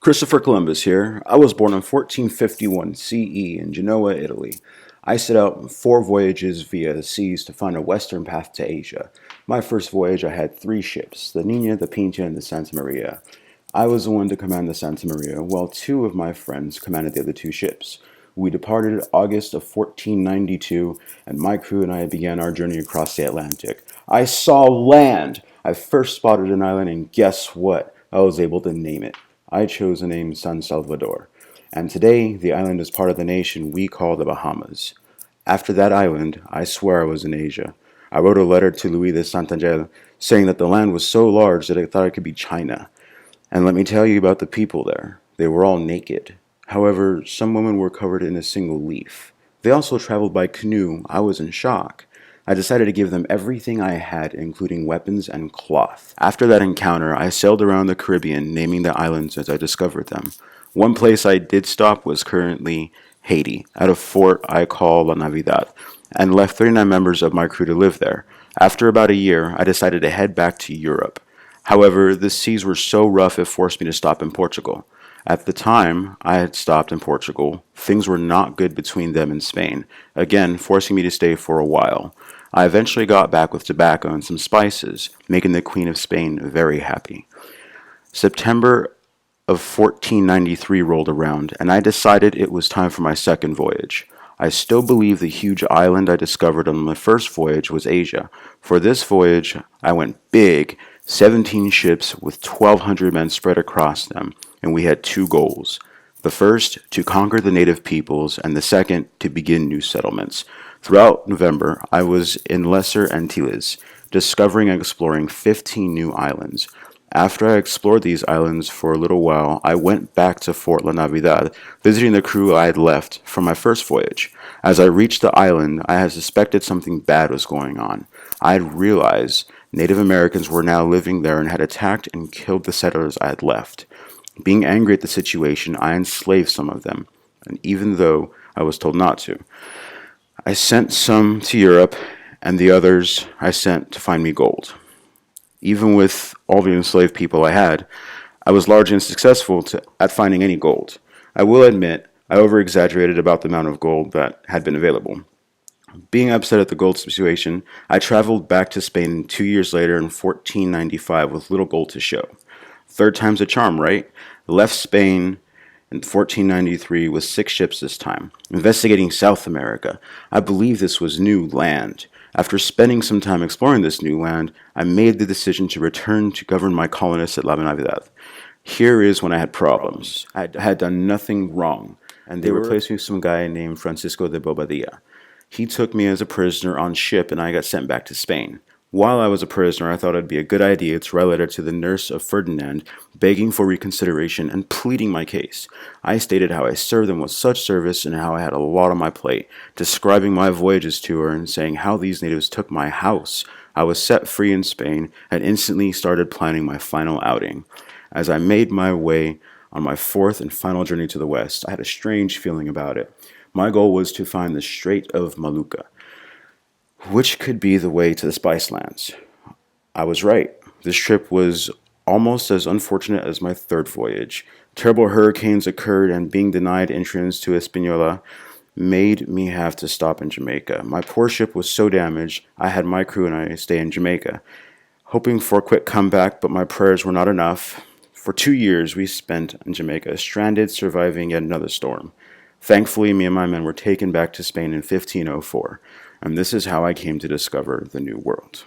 Christopher Columbus here. I was born in 1451 CE in Genoa, Italy. I set out on 4 voyages via the seas to find a western path to Asia. My first voyage, I had 3 ships, the Nina, the Pinta, and the Santa Maria. I was the one to command the Santa Maria, while 2 of my friends commanded the other 2 ships. We departed August of 1492, and my crew and I began our journey across the Atlantic. I saw land! I first spotted an island, and guess what? I was able to name it. I chose the name San Salvador, and today the island is part of the nation we call the Bahamas. After that island, I swear I was in Asia. I wrote a letter to Louis de Santangel saying that the land was so large that I thought it could be China. And let me tell you about the people there. They were all naked. However, some women were covered in a single leaf. They also traveled by canoe. I was in shock. I decided to give them everything I had, including weapons and cloth. After that encounter, I sailed around the Caribbean, naming the islands as I discovered them. One place I did stop was currently Haiti, at a fort I call La Navidad, and left 39 members of my crew to live there. After about a year, I decided to head back to Europe. However, the seas were so rough it forced me to stop in Portugal. At the time I had stopped in Portugal, things were not good between them and Spain, again forcing me to stay for a while. I eventually got back with tobacco and some spices, making the Queen of Spain very happy. September of 1493 rolled around, and I decided it was time for my second voyage. I still believe the huge island I discovered on my first voyage was Asia. For this voyage, I went big, 17 ships with 1,200 men spread across them, and we had 2 goals. The first, to conquer the native peoples, and the second, to begin new settlements. Throughout November, I was in Lesser Antilles, discovering and exploring 15 new islands. After I explored these islands for a little while, I went back to Fort La Navidad, visiting the crew I had left from my first voyage. As I reached the island, I had suspected something bad was going on. I had realized Native Americans were now living there and had attacked and killed the settlers I had left. Being angry at the situation, I enslaved some of them, and even though I was told not to. I sent some to Europe, and the others I sent to find me gold. Even with all the enslaved people I had, I was largely unsuccessful at finding any gold. I will admit, I over-exaggerated about the amount of gold that had been available. Being upset at the gold situation, I traveled back to Spain 2 years later in 1495 with little gold to show. Third time's a charm, right? Left Spain in 1493 with 6 ships this time, investigating South America. I believe this was new land. After spending some time exploring this new land, I made the decision to return to govern my colonists at La Navidad. Here is when I had problems. I had done nothing wrong, and they replaced me with some guy named Francisco de Bobadilla. He took me as a prisoner on ship, and I got sent back to Spain. While I was a prisoner, I thought it'd be a good idea to write a letter to the nurse of Ferdinand, begging for reconsideration and pleading my case. I stated how I served them with such service and how I had a lot on my plate, describing my voyages to her and saying how these natives took my house. I was set free in Spain and instantly started planning my final outing. As I made my way on my fourth and final journey to the west, I had a strange feeling about it. My goal was to find the Strait of Malucca, which could be the way to the Spice Lands. I was right. This trip was almost as unfortunate as my third voyage. Terrible hurricanes occurred, and being denied entrance to Hispaniola made me have to stop in Jamaica. My poor ship was so damaged, I had my crew and I stay in Jamaica, hoping for a quick comeback, but my prayers were not enough. For 2 years we spent in Jamaica, stranded, surviving yet another storm. Thankfully, me and my men were taken back to Spain in 1504, and this is how I came to discover the New World.